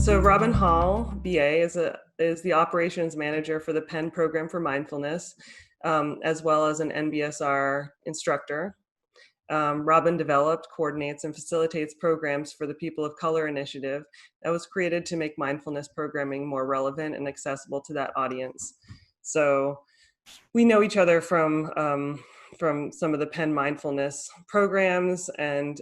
So Robin Hall, BA, is the operations manager for the Penn Program for Mindfulness, as well as an MBSR instructor. Robin developed, coordinates, and facilitates programs for the People of Color Initiative that was created to make mindfulness programming more relevant and accessible to that audience. So we know each other from some of the Penn mindfulness programs, and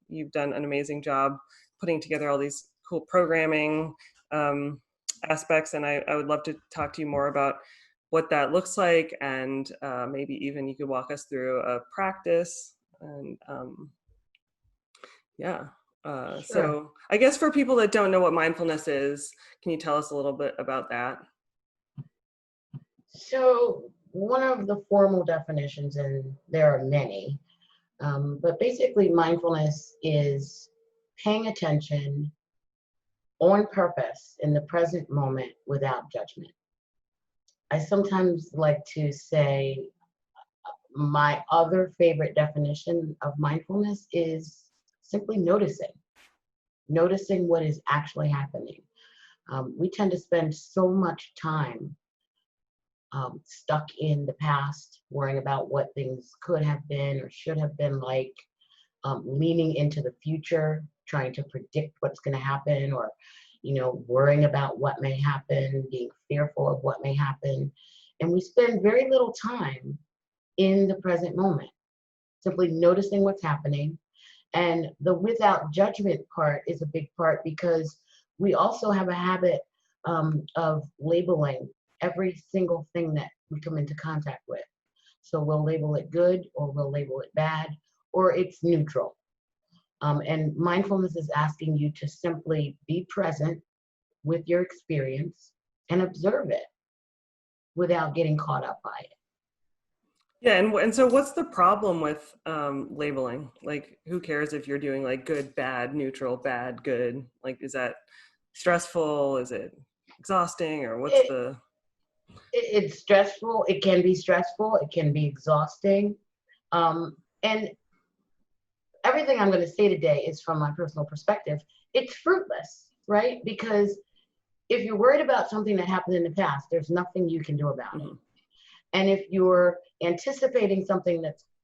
you've done an amazing job putting together all these cool programming aspects, and I would love to talk to you more about what that looks like, and maybe even you could walk us through a practice. And Sure. So I guess for people that don't know what mindfulness is, can you tell us a little bit about that? So one of the formal definitions, and there are many, but basically mindfulness is paying attention on purpose in the present moment without judgment. I sometimes like to say my other favorite definition of mindfulness is simply noticing what is actually happening. We tend to spend so much time stuck in the past, worrying about what things could have been or should have been like, leaning into the future, trying to predict what's going to happen, or worrying about what may happen, being fearful of what may happen. And we spend very little time in the present moment, simply noticing what's happening. And the without judgment part is a big part, because we also have a habit of labeling every single thing that we come into contact with. So we'll label it good, or we'll label it bad, or it's neutral. And mindfulness is asking you to simply be present with your experience and observe it without getting caught up by it. Yeah, and so what's the problem with labeling? Like, who cares if you're doing like good, bad, neutral, bad, good? Like, is that stressful? Is it exhausting? Or what's It's stressful. It can be stressful. It can be exhausting. And everything I'm going to say today is from my personal perspective. It's fruitless, right? Because if you're worried about something that happened in the past, there's nothing you can do about it. And if you're anticipating something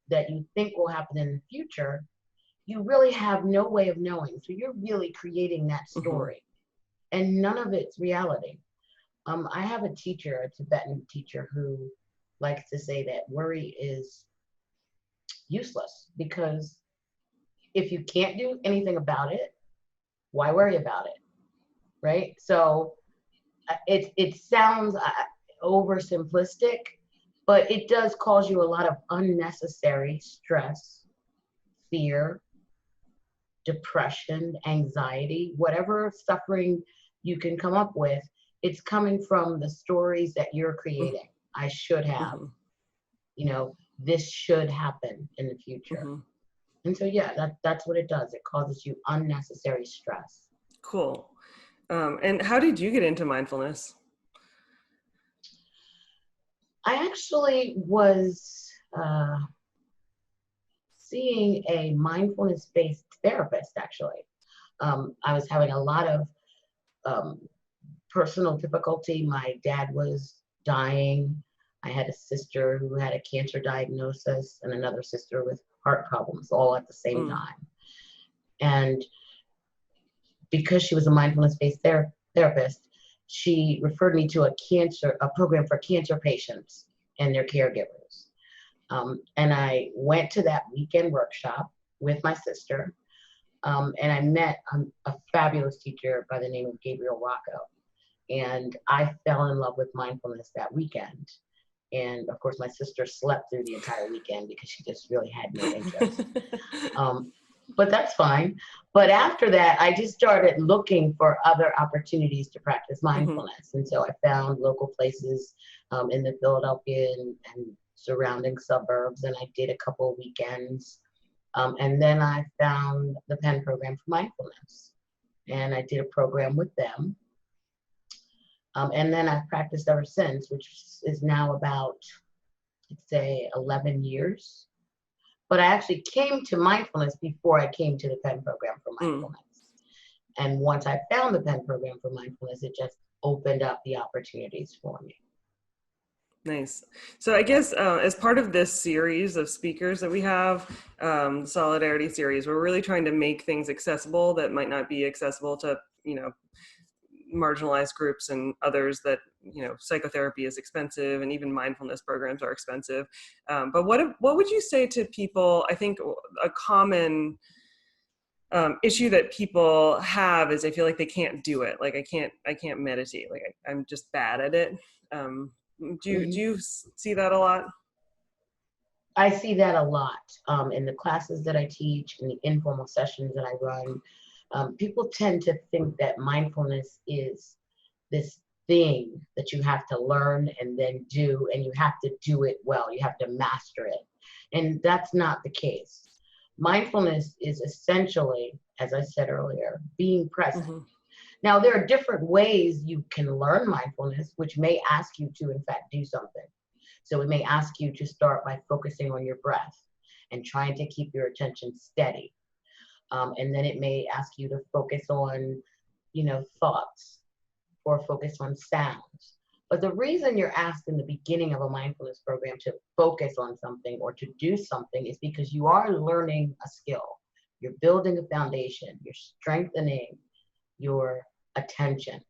that you think will happen in the future, you really have no way of knowing. So you're really creating that story, and none of it's reality. I have a teacher, a Tibetan teacher, who likes to say that worry is useless, because if you can't do anything about it, why worry about it, right? So it sounds oversimplistic, but it does cause you a lot of unnecessary stress, fear, depression, anxiety, whatever suffering you can come up with. It's coming from the stories that you're creating. I should have, this should happen in the future. And so, yeah, that's what it does. It causes you unnecessary stress. Cool. And how did you get into mindfulness? I actually was seeing a mindfulness-based therapist, actually. I was having a lot of personal difficulty. My dad was dying. I had a sister who had a cancer diagnosis and another sister with heart problems, all at the same time. And because she was a mindfulness-based therapist, she referred me to a program for cancer patients and their caregivers. And I went to that weekend workshop with my sister, and I met a fabulous teacher by the name of Gabriel Rocco. And I fell in love with mindfulness that weekend. And of course, my sister slept through the entire weekend because she just really had no interest. But that's fine. But after that, I just started looking for other opportunities to practice mindfulness. And so I found local places in the Philadelphia and surrounding suburbs, and I did a couple of weekends. And then I found the Penn Program for Mindfulness, and I did a program with them. And then I've practiced ever since, which is now about, I'd say, 11 years. But I actually came to mindfulness before I came to the Penn Program for Mindfulness. And once I found the Penn Program for Mindfulness, it just opened up the opportunities for me. Nice. So I guess as part of this series of speakers that we have, the Solidarity series, we're really trying to make things accessible that might not be accessible to, marginalized groups and others that, psychotherapy is expensive and even mindfulness programs are expensive. But what would you say to people? I think a common issue that people have is they feel like they can't do it. Like I can't meditate. Like I'm just bad at it. Do you see that a lot? I see that a lot in the classes that I teach, in the informal sessions that I run. People tend to think that mindfulness is this thing that you have to learn and then do, and you have to do it well. You have to master it. And that's not the case. Mindfulness is essentially, as I said earlier, being present. Mm-hmm. Now, there are different ways you can learn mindfulness, which may ask you to, in fact, do something. So it may ask you to start by focusing on your breath and trying to keep your attention steady. And then it may ask you to focus on, thoughts, or focus on sounds. But the reason you're asked in the beginning of a mindfulness program to focus on something or to do something is because you are learning a skill. You're building a foundation. You're strengthening your attention.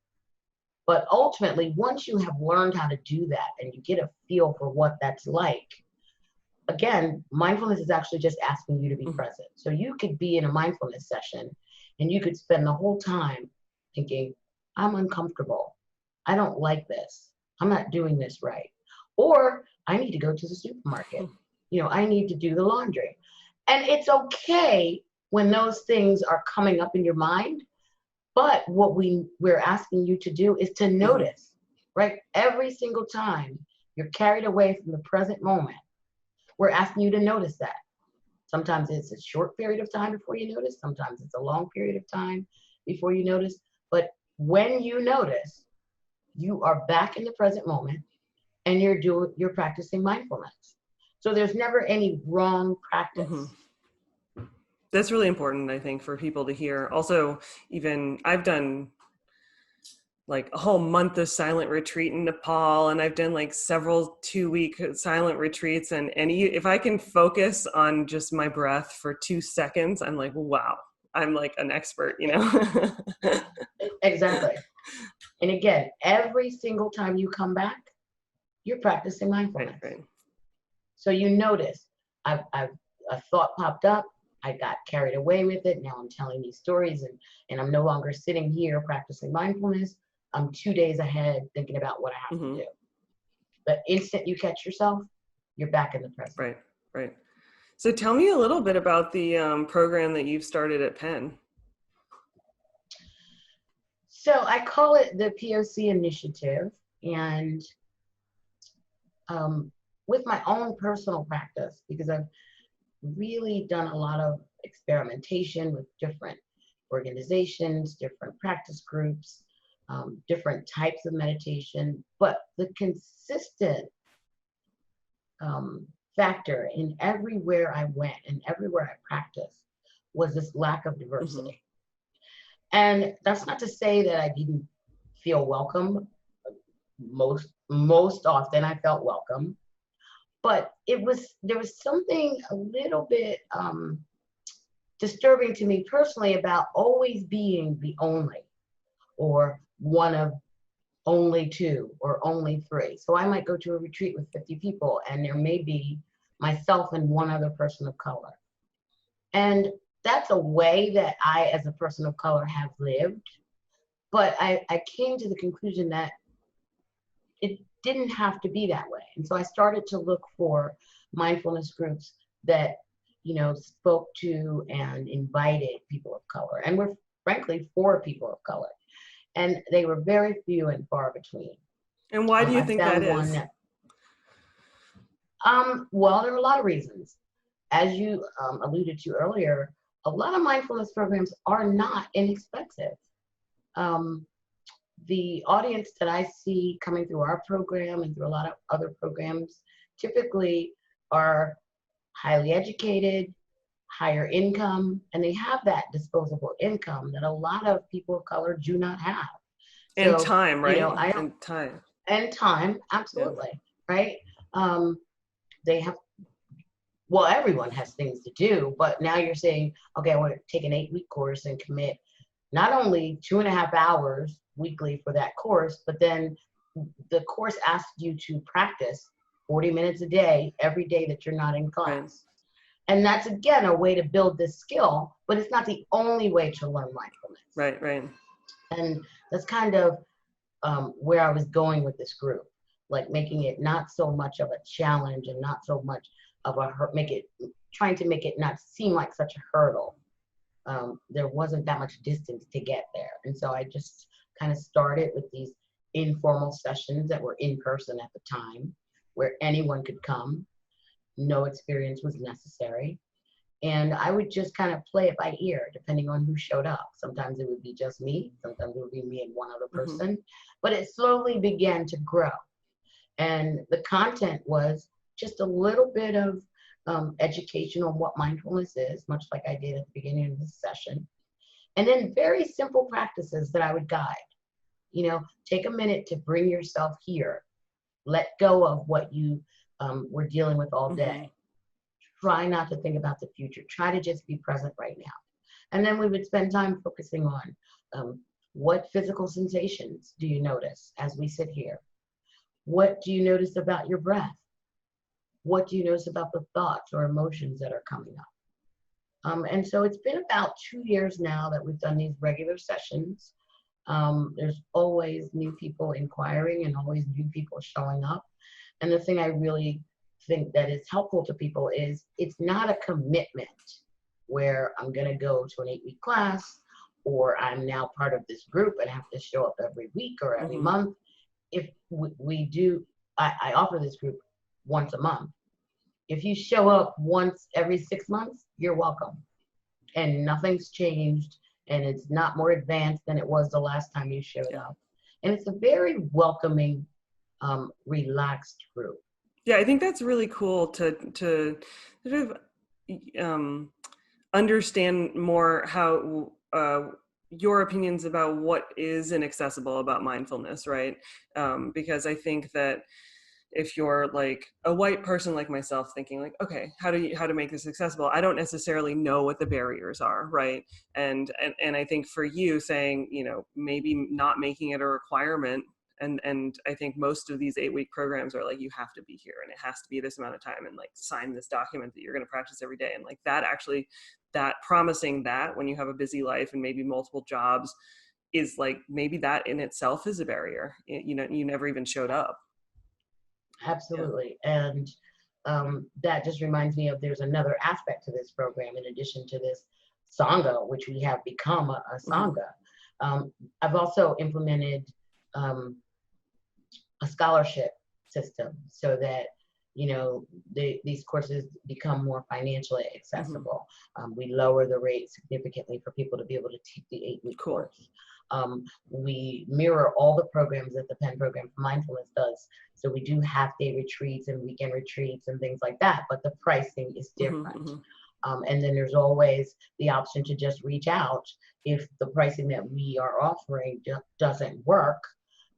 But ultimately, once you have learned how to do that and you get a feel for what that's like, again, mindfulness is actually just asking you to be present. So you could be in a mindfulness session and you could spend the whole time thinking, I'm uncomfortable. I don't like this. I'm not doing this right. Or I need to go to the supermarket. I need to do the laundry. And it's okay when those things are coming up in your mind. But what we're asking you to do is to notice, right? Every single time you're carried away from the present moment, we're asking you to notice that. Sometimes it's a short period of time before you notice. Sometimes it's a long period of time before you notice. But when you notice, you are back in the present moment and you're practicing mindfulness. So there's never any wrong practice. Mm-hmm. That's really important, I think, for people to hear. Also, even I've done like a whole month of silent retreat in Nepal, and I've done like several 2-week silent retreats. And if I can focus on just my breath for 2 seconds, I'm like, wow, I'm like an expert, Exactly. And again, every single time you come back, you're practicing mindfulness. Right. So you notice, a thought popped up, I got carried away with it. Now I'm telling these stories and I'm no longer sitting here practicing mindfulness. I'm 2 days ahead thinking about what I have to do. The instant you catch yourself, you're back in the present. Right. So tell me a little bit about the program that you've started at Penn. So I call it the POC initiative. And with my own personal practice, because I've really done a lot of experimentation with different organizations, different practice groups, different types of meditation. But the consistent factor in everywhere I went and everywhere I practiced was this lack of diversity. And that's not to say that I didn't feel welcome. Most often I felt welcome. But there was something a little bit disturbing to me personally about always being the only, or one of only 2 or only 3. So I might go to a retreat with 50 people and there may be myself and one other person of color. And that's a way that I, as a person of color, have lived. But I came to the conclusion that it didn't have to be that way. And so I started to look for mindfulness groups that, spoke to and invited people of color, and were frankly for people of color. And they were very few and far between. And why do you think that is? Well, there are a lot of reasons. As you alluded to earlier, a lot of mindfulness programs are not inexpensive. The audience that I see coming through our program and through a lot of other programs typically are highly educated, higher income, and they have that disposable income that a lot of people of color do not have. And So, time, right? you know, I And time. and time, Yeah. absolutely, right? They have, well, everyone has things to do, but now you're saying, okay, I want to take an 8-week course and commit not only 2.5 hours weekly for that course, but then the course asks you to practice 40 minutes a day, every day that you're not in Right. class. And that's, again, a way to build this skill, but it's not the only way to learn mindfulness. Right, right. And that's kind of where I was going with this group, like making it not so much of a challenge and not so much of a trying to make it not seem like such a hurdle. There wasn't that much distance to get there. And so I just kind of started with these informal sessions that were in person at the time, where anyone could come. No experience was necessary. And I would just kind of play it by ear, depending on who showed up. Sometimes it would be just me. Sometimes it would be me and one other person. But it slowly began to grow. And the content was just a little bit of education on what mindfulness is, much like I did at the beginning of this session. And then very simple practices that I would guide. You know, take a minute to bring yourself here. Let go of what you were dealing with all day. Try not to think about the future. Try to just be present right now. And then we would spend time focusing on what physical sensations do you notice as we sit here? What do you notice about your breath? What do you notice about the thoughts or emotions that are coming up? And so it's been about 2 years now that we've done these regular sessions. There's always new people inquiring and always new people showing up. And the thing I really think that is helpful to people is it's not a commitment where I'm going to go to an 8-week class, or I'm now part of this group and have to show up every week or every month. If we do, I offer this group once a month. If you show up once every 6 months, you're welcome. And nothing's changed, and it's not more advanced than it was the last time you showed up. And it's a very welcoming, relaxed group. Yeah, I think that's really cool to sort of understand more how your opinions about what is inaccessible about mindfulness, right? Because I think that if you're like a white person like myself thinking like, okay, how to make this accessible? I don't necessarily know what the barriers are, right? And I think for you saying, you know, maybe not making it a requirement. And I think most of these 8-week programs are like, you have to be here and it has to be this amount of time and like sign this document that you're going to practice every day. And like that promising that when you have a busy life and maybe multiple jobs is like, maybe that in itself is a barrier. You know, you never even showed up. Absolutely. Yeah. And that just reminds me of there's another aspect to this program in addition to this Sangha, which we have become a Sangha. I've also implemented a scholarship system so that, you know, these courses become more financially accessible. We lower the rate significantly for people to be able to take the 8-week course. We mirror all the programs that the Penn Program for Mindfulness does. So we do half-day retreats and weekend retreats and things like that, but the pricing is different. And then there's always the option to just reach out if the pricing that we are offering doesn't work.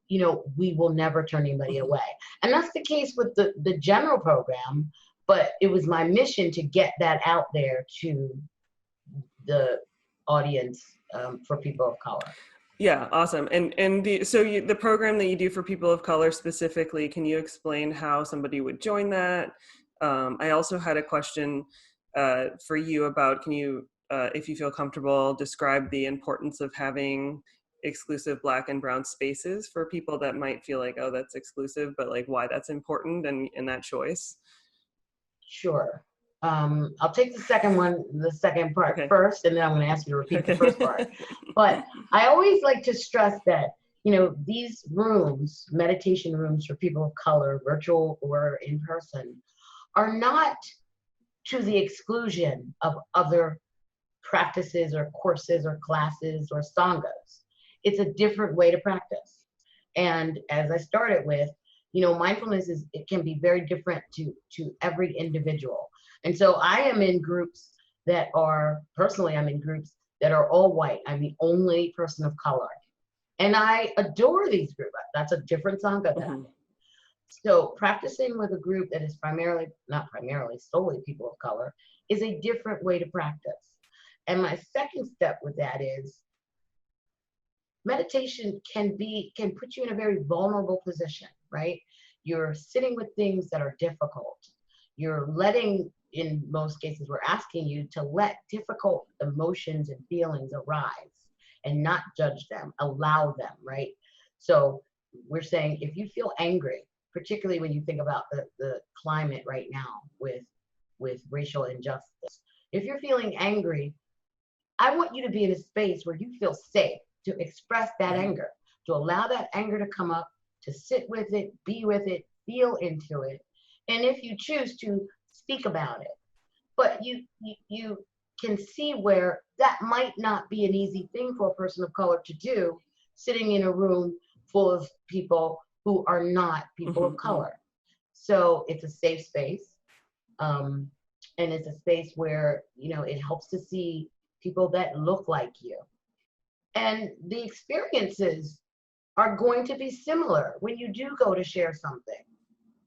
You know, we will never turn anybody away. And that's the case with the general program, but it was my mission to get that out there to the audience for people of color. Yeah, awesome. And the program that you do for people of color specifically, can you explain how somebody would join that? I also had a question for you about, can you, if you feel comfortable, describe the importance of having exclusive Black and brown spaces for people that might feel like, oh, that's exclusive, but like why that's important and that choice? Sure. I'll take the second part first, and then I'm going to ask you to repeat the first part. But I always like to stress that, you know, these rooms, meditation rooms for people of color, virtual or in person, are not to the exclusion of other practices or courses or classes or sanghas. It's a different way to practice. And as I started with, you know, mindfulness it can be very different to every individual. And so I am in groups that are, personally, I'm in groups that are all white. I'm the only person of color. And I adore these groups. That's a different sangha that I'm in. So practicing with a group that is primarily, not primarily, solely people of color is a different way to practice. And my second step with that is meditation can put you in a very vulnerable position, right? You're sitting with things that are difficult. You're letting, in most cases, we're asking you to let difficult emotions and feelings arise and not judge them, allow them, right? So we're saying if you feel angry, particularly when you think about the climate right now with racial injustice, if you're feeling angry, I want you to be in a space where you feel safe to express that anger, to allow that anger to come up, to sit with it, be with it, feel into it. And if you choose to speak about it, but you can see where that might not be an easy thing for a person of color to do, sitting in a room full of people who are not people of color. So it's a safe space. And it's a space where, it helps to see people that look like you. And the experiences are going to be similar when you do go to share something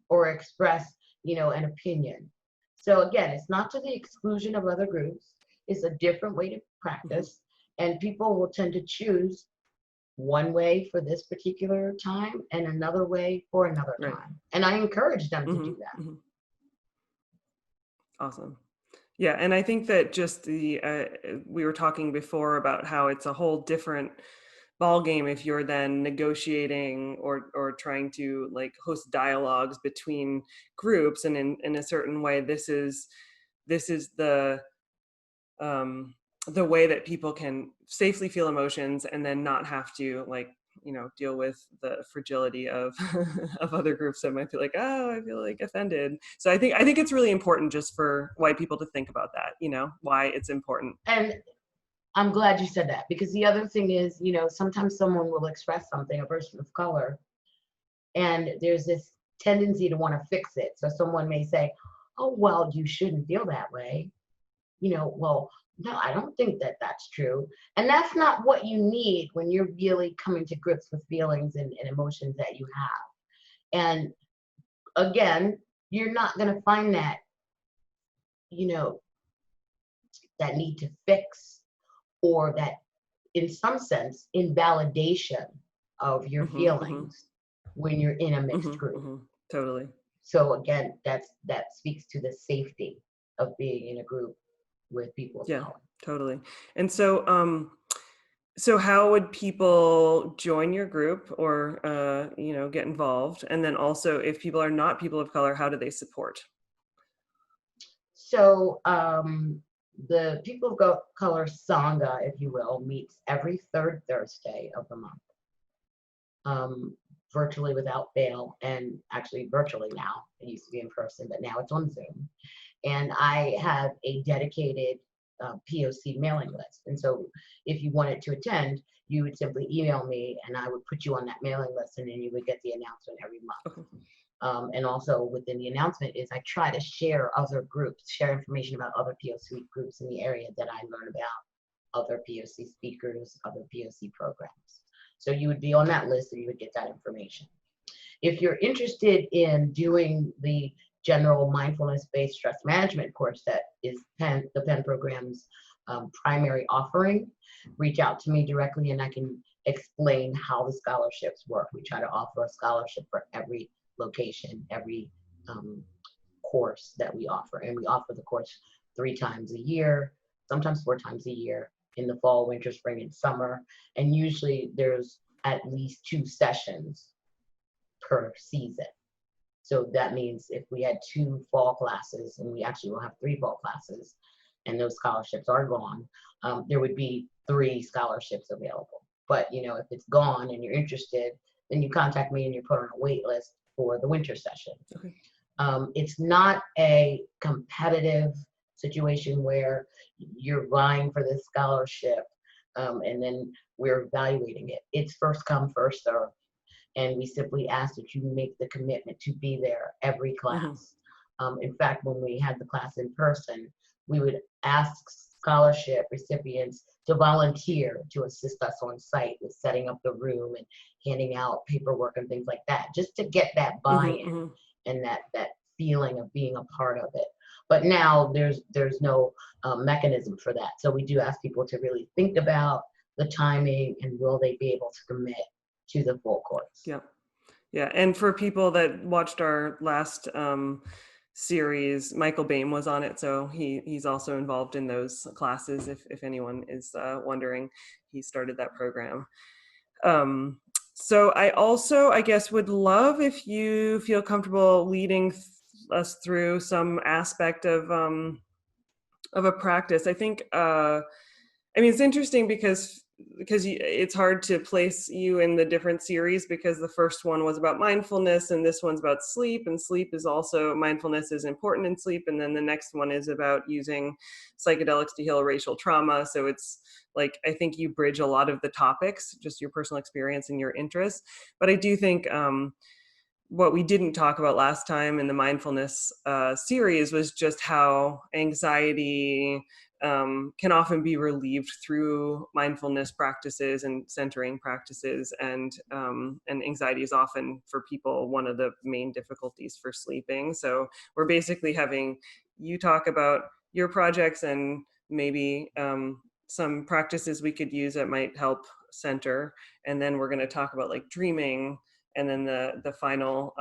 or express, an opinion. So again, it's not to the exclusion of other groups. It's a different way to practice. And people will tend to choose one way for this particular time and another way for another time. And I encourage them to do that. Awesome. Yeah, and I think that just we were talking before about how it's a whole different ball game if you're then negotiating or trying to like host dialogues between groups, and in a certain way, this is the way that people can safely feel emotions and then not have to deal with the fragility of of other groups that might be like, oh, I feel like offended. So I think it's really important just for white people to think about that, why it's important. And I'm glad you said that, because the other thing is, sometimes someone will express something, a person of color, and there's this tendency to want to fix it. So someone may say, oh, well, you shouldn't feel that way. Well, no, I don't think that that's true. And that's not what you need when you're really coming to grips with feelings and emotions that you have. And again, you're not going to find that, that need to fix, or that, in some sense, invalidation of your feelings when you're in a mixed group. Totally. So again, that speaks to the safety of being in a group with people of color. Totally. And so so how would people join your group or get involved? And then also, if people are not people of color, how do they support? So the people of color sangha, if you will, meets every third Thursday of the month, virtually without fail, and actually virtually now. It used to be in person, but now it's on Zoom. And I have a dedicated POC mailing list. And so if you wanted to attend, you would simply email me and I would put you on that mailing list, and then you would get the announcement every month. And also within the announcement is I try to share other groups, share information about other POC groups in the area that I learn about, other POC speakers, other POC programs. So you would be on that list and you would get that information. If you're interested in doing the general mindfulness-based stress management course that is the Penn Program's primary offering, reach out to me directly and I can explain how the scholarships work. We try to offer a scholarship for every location, every course that we offer. And we offer the course 3 times a year, sometimes 4 times a year, in the fall, winter, spring, and summer. And usually there's at least 2 sessions per season. So that means if we had 2 fall classes, and we actually will have 3 fall classes, and those scholarships are gone, there would be 3 scholarships available. But if it's gone and you're interested, then you contact me and you're put on a wait list for the winter session. Okay. It's not a competitive situation where you're vying for this scholarship and then we're evaluating it. It's first come, first serve. And we simply ask that you make the commitment to be there every class. In fact, when we had the class in person, we would ask scholarship recipients to volunteer to assist us on site with setting up the room and handing out paperwork and things like that, just to get that buy-in and that feeling of being a part of it. But now there's no mechanism for that. So we do ask people to really think about the timing and will they be able to commit to the full course. Yeah. Yeah. And for people that watched our last series, Michael Bain was on it. So he's also involved in those classes. If anyone is wondering, he started that program. So I also, I guess, would love if you feel comfortable leading us through some aspect of a practice. I think, I mean, it's interesting because it's hard to place you in the different series, because the first one was about mindfulness and this one's about sleep, and sleep is also, mindfulness is important in sleep. And then the next one is about using psychedelics to heal racial trauma. So it's like, I think you bridge a lot of the topics, just your personal experience and your interests. But I do think, what we didn't talk about last time in the mindfulness series was just how anxiety can often be relieved through mindfulness practices and centering practices, and anxiety is often for people one of the main difficulties for sleeping. So we're basically having you talk about your projects and maybe some practices we could use that might help center, and then we're going to talk about like dreaming. And then the final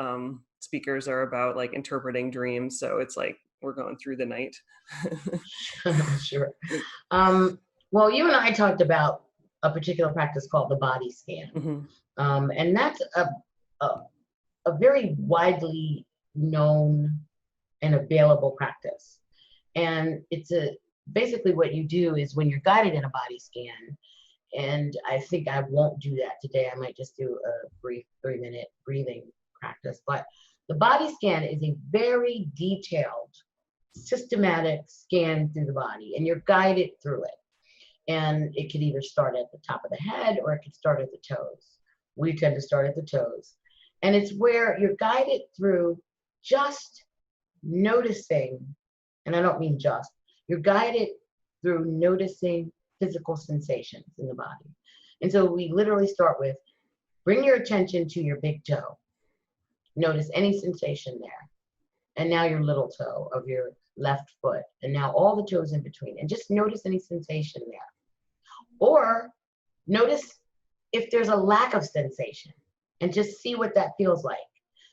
speakers are about like interpreting dreams. So it's like we're going through the night. Sure. Well, you and I talked about a particular practice called the body scan. And that's a very widely known and available practice. And it's basically what you do is when you're guided in a body scan, and I think I won't do that today. I might just do a brief 3-minute breathing practice. But the body scan is a very detailed, systematic scan through the body, and you're guided through it. And it could either start at the top of the head or it could start at the toes. We tend to start at the toes. And it's where you're guided through just noticing, and I don't mean just, you're guided through noticing physical sensations in the body. And so we literally start with, bring your attention to your big toe. Notice any sensation there. And now your little toe of your left foot. And now all the toes in between. And just notice any sensation there. Or notice if there's a lack of sensation and just see what that feels like.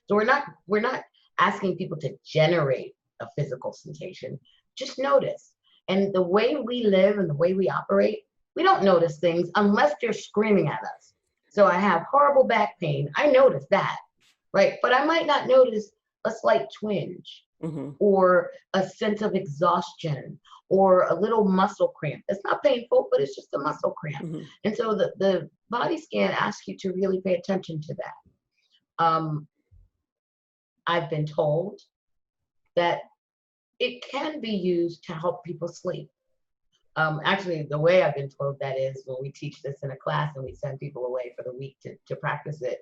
So we're not asking people to generate a physical sensation. Just notice. And the way we live and the way we operate, we don't notice things unless they're screaming at us. So I have horrible back pain. I notice that, right? But I might not notice a slight twinge or a sense of exhaustion or a little muscle cramp. It's not painful, but it's just a muscle cramp. And so the body scan asks you to really pay attention to that. I've been told that it can be used to help people sleep. Actually, the way I've been told that is when we teach this in a class and we send people away for the week to practice it,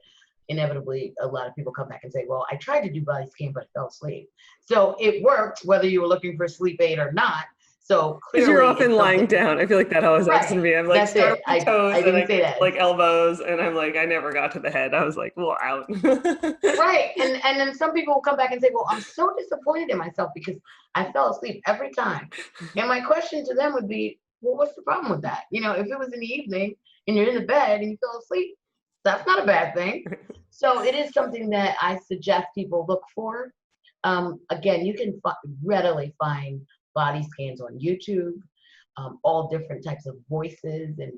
inevitably a lot of people come back and say, well, I tried to do body scan, but I fell asleep. So it worked whether you were looking for a sleep aid or not. So clearly, because you're often lying down. I feel like that always happens to me. I'm like, that's start it. with the toes I didn't and I say get that. to, like elbows, and I'm like, I never got to the head. I was like, well, out. Right. And then some people will come back and say, well, I'm so disappointed in myself because I fell asleep every time. And my question to them would be, well, what's the problem with that? You know, if it was in the evening and you're in the bed and you fell asleep, that's not a bad thing. So it is something that I suggest people look for. Again, you can readily find body scans on YouTube, all different types of voices and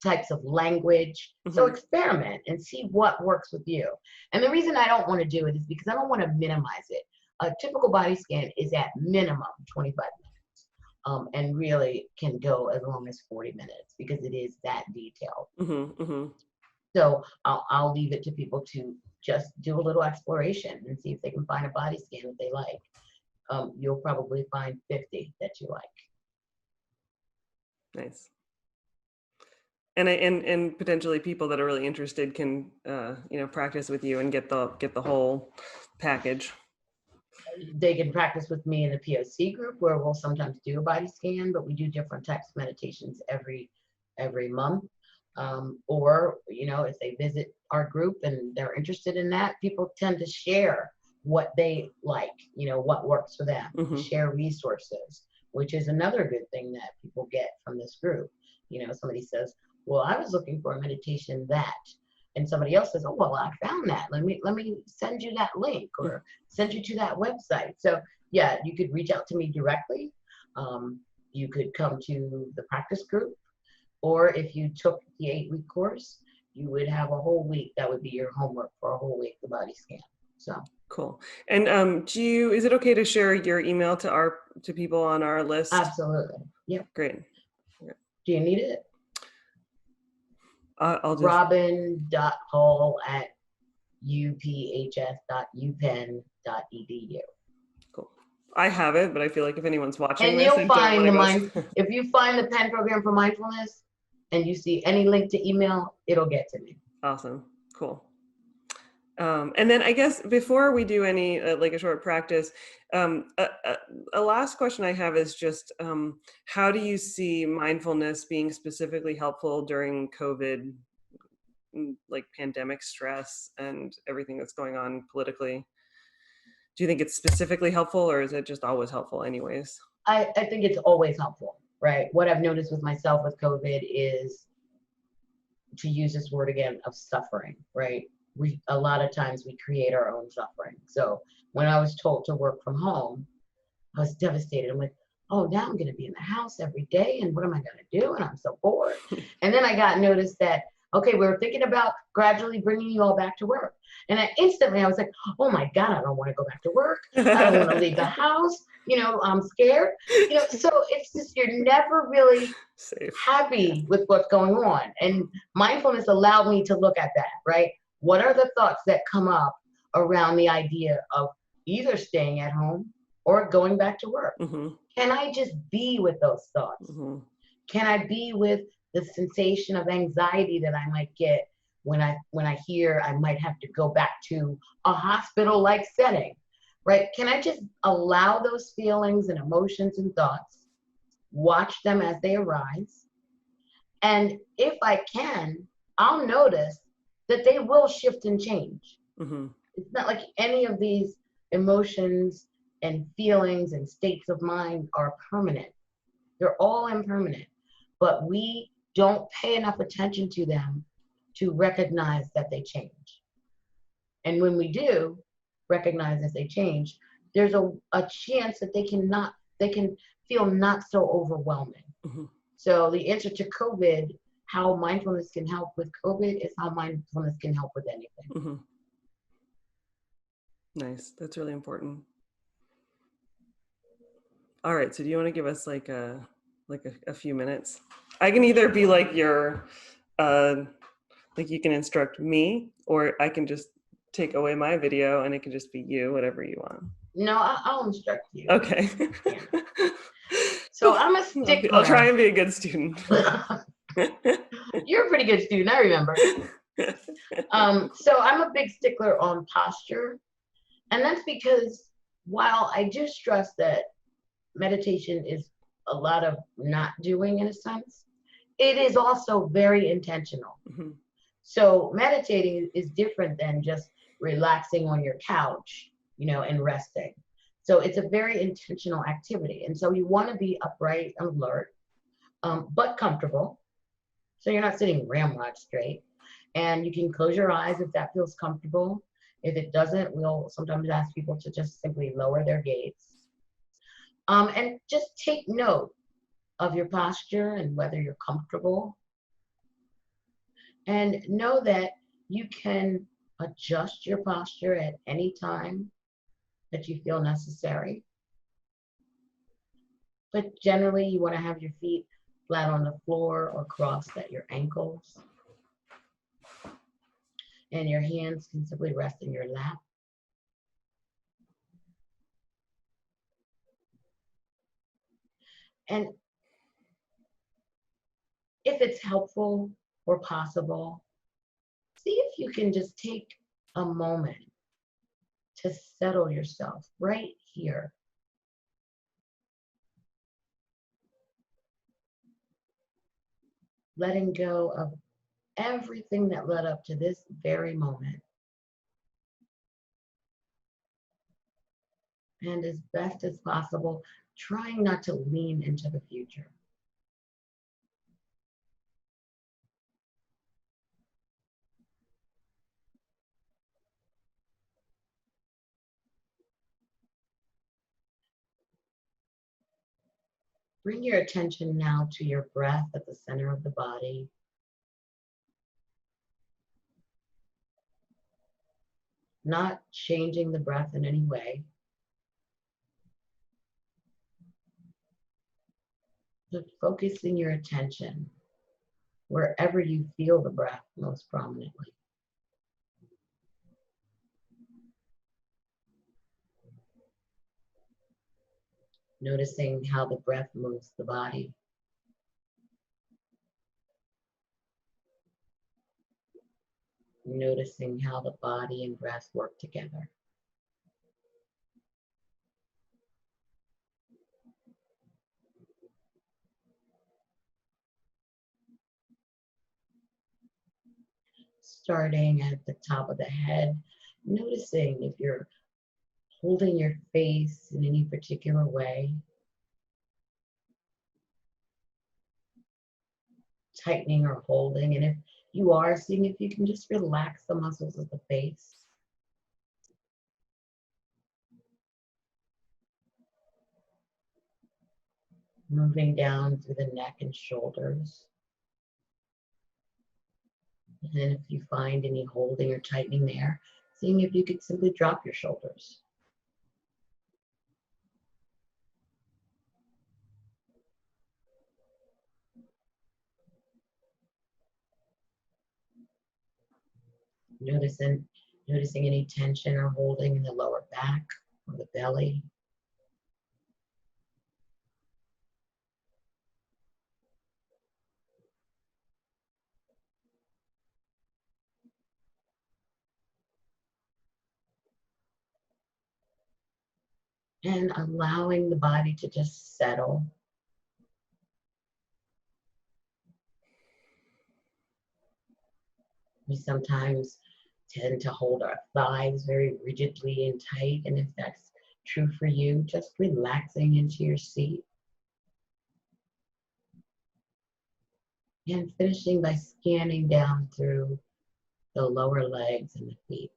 types of language. So experiment and see what works with you. And the reason I don't want to do it is because I don't want to minimize it. A typical body scan is at minimum 25 minutes, and really can go as long as 40 minutes because it is that detailed. So I'll leave it to people to just do a little exploration and see if they can find a body scan that they like. You'll probably find 50 that you like. Nice. And potentially people that are really interested can practice with you and get the whole package. They can practice with me in the POC group where we'll sometimes do a body scan, but we do different types of meditations every month. Or, if they visit our group and they're interested in that, people tend to share what they like, what works for them, share resources, which is another good thing that people get from this group. Somebody says, well, I was looking for a meditation that, and somebody else says, oh, well, I found that. Let me send you that link or send you to that website. So yeah, you could reach out to me directly. You could come to the practice group, or if you took the 8-week course, you would have a whole week. That would be your homework for a whole week, the body scan. So cool. And is it okay to share your email to people on our list? Absolutely. Yep. Great. Do you need it? I'll just robin.hull@uphs.upenn.edu. Cool. I have it, but I feel like if anyone's watching and this, you'll find if you find the Penn Program for Mindfulness and you see any link to email, it'll get to me. Awesome. Cool. And then I guess before we do any like a short practice, a last question I have is just how do you see mindfulness being specifically helpful during COVID, like pandemic stress and everything that's going on politically? Do you think it's specifically helpful, or is it just always helpful anyways? I think it's always helpful, right? What I've noticed with myself with COVID is, to use this word again, of suffering, right? A lot of times we create our own suffering. So when I was told to work from home, I was devastated. I'm like, oh, now I'm going to be in the house every day, and what am I going to do? And I'm so bored. And then I got noticed that, okay, we were thinking about gradually bringing you all back to work. And instantly I was like, oh my God, I don't want to go back to work. I don't want to leave the house. I'm scared. So it's just, you're never really safe, happy with what's going on. And mindfulness allowed me to look at that, right? What are the thoughts that come up around the idea of either staying at home or going back to work? Can I just be with those thoughts? Can I be with the sensation of anxiety that I might get when I hear I might have to go back to a hospital-like setting, right? Can I just allow those feelings and emotions and thoughts, watch them as they arise? And if I can, I'll notice that they will shift and change. It's not like any of these emotions and feelings and states of mind are permanent. They're all impermanent, but we don't pay enough attention to them to recognize that they change. And when we do recognize that they change, there's a chance that they can feel not so overwhelming. So the answer to COVID, how mindfulness can help with COVID, is how mindfulness can help with anything. Nice. That's really important. All right. So do you want to give us like a few minutes? I can either be like your, like you can instruct me, or I can just take away my video and it can just be you, whatever you want. No, I'll instruct you. Okay. Yeah. So I'm a stickler. I'll try and be a good student. You're a pretty good student, I remember. So I'm a big stickler on posture. And that's because while I do stress that meditation is a lot of not doing in a sense, it is also very intentional. So meditating is different than just relaxing on your couch, and resting. So it's a very intentional activity. And so you want to be upright and alert, but comfortable. So you're not sitting ramrod straight. And you can close your eyes if that feels comfortable. If it doesn't, we'll sometimes ask people to just simply lower their gaze. And just take note of your posture and whether you're comfortable. And know that you can adjust your posture at any time that you feel necessary. But generally, you want to have your feet flat on the floor or crossed at your ankles. And your hands can simply rest in your lap. And if it's helpful or possible, see if you can just take a moment to settle yourself right here. Letting go of everything that led up to this very moment. And as best as possible, trying not to lean into the future. Bring your attention now to your breath at the center of the body. Not changing the breath in any way. But focusing your attention wherever you feel the breath most prominently. Noticing how the breath moves the body. Noticing how the body and breath work together. Starting at the top of the head, noticing if you're holding your face in any particular way. Tightening or holding, and if you are, seeing if you can just relax the muscles of the face. Moving down through the neck and shoulders. And then if you find any holding or tightening there, seeing if you could simply drop your shoulders. Noticing any tension or holding in the lower back or the belly. And allowing the body to just settle. We sometimes tend to hold our thighs very rigidly and tight, and if that's true for you, just relaxing into your seat. And finishing by scanning down through the lower legs and the feet.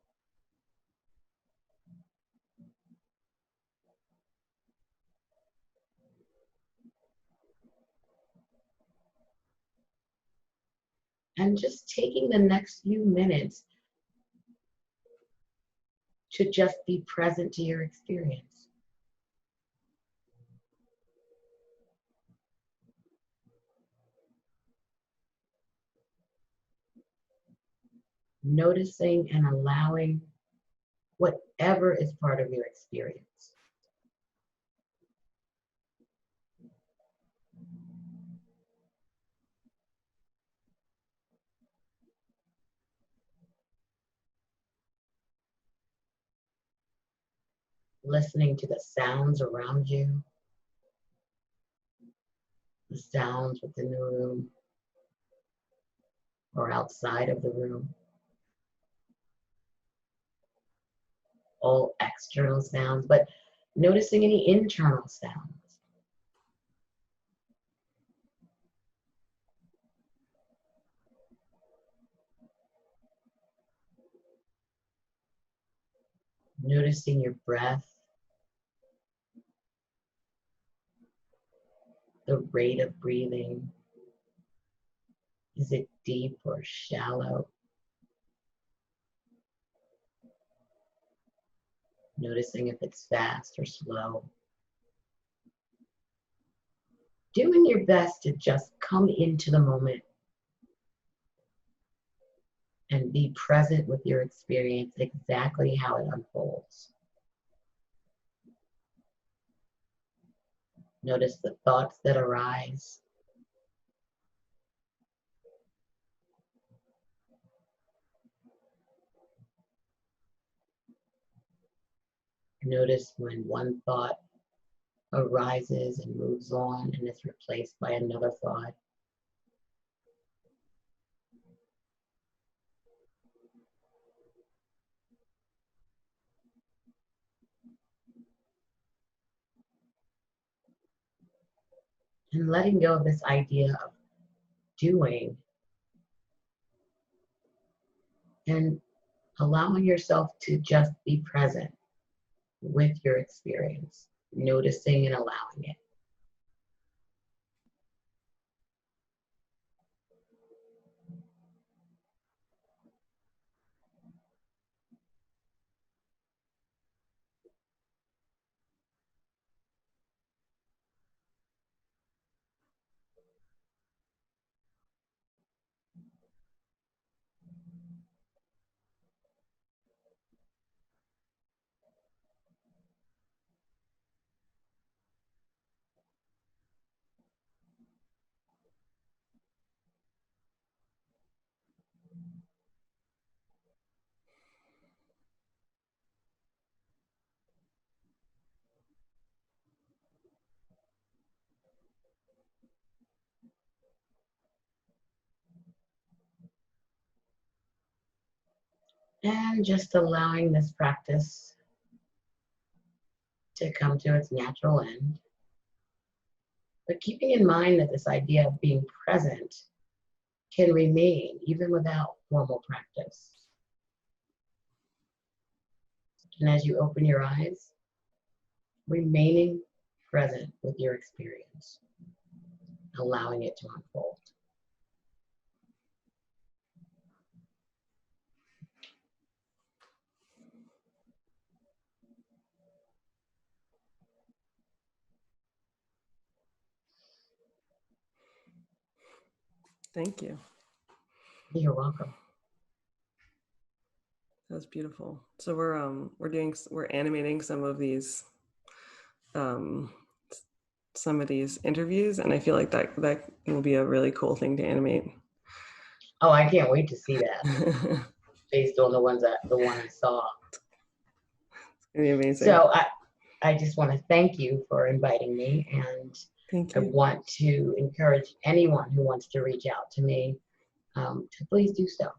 And just taking the next few minutes to just be present to your experience. Noticing and allowing whatever is part of your experience. Listening to the sounds around you, the sounds within the room or outside of the room. All external sounds, but noticing any internal sounds. Noticing your breath, the rate of breathing. Is it deep or shallow? Noticing if it's fast or slow. Doing your best to just come into the moment and be present with your experience exactly how it unfolds. Notice the thoughts that arise. Notice when one thought arises and moves on and is replaced by another thought. And letting go of this idea of doing and allowing yourself to just be present with your experience, noticing and allowing it. And just allowing this practice to come to its natural end. But keeping in mind that this idea of being present can remain even without formal practice. And as you open your eyes, remaining present with your experience, allowing it to unfold. Thank you. You're welcome. That was beautiful. So we're animating some of these interviews, and I feel like that will be a really cool thing to animate. Oh, I can't wait to see that. Based on the one I saw. It's gonna be amazing. So I just want to thank you for inviting me, and thank I you. want to encourage anyone who wants to reach out to me to please do so.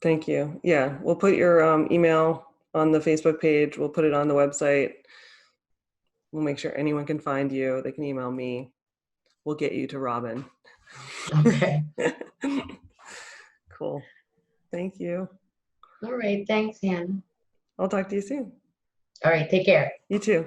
Thank you. Yeah, we'll put your email on the Facebook page. We'll put it on the website. We'll make sure anyone can find you. They can email me. We'll get you to Robin. Okay. Cool. Thank you. All right. Thanks, Hannah. I'll talk to you soon. All right. Take care. You too.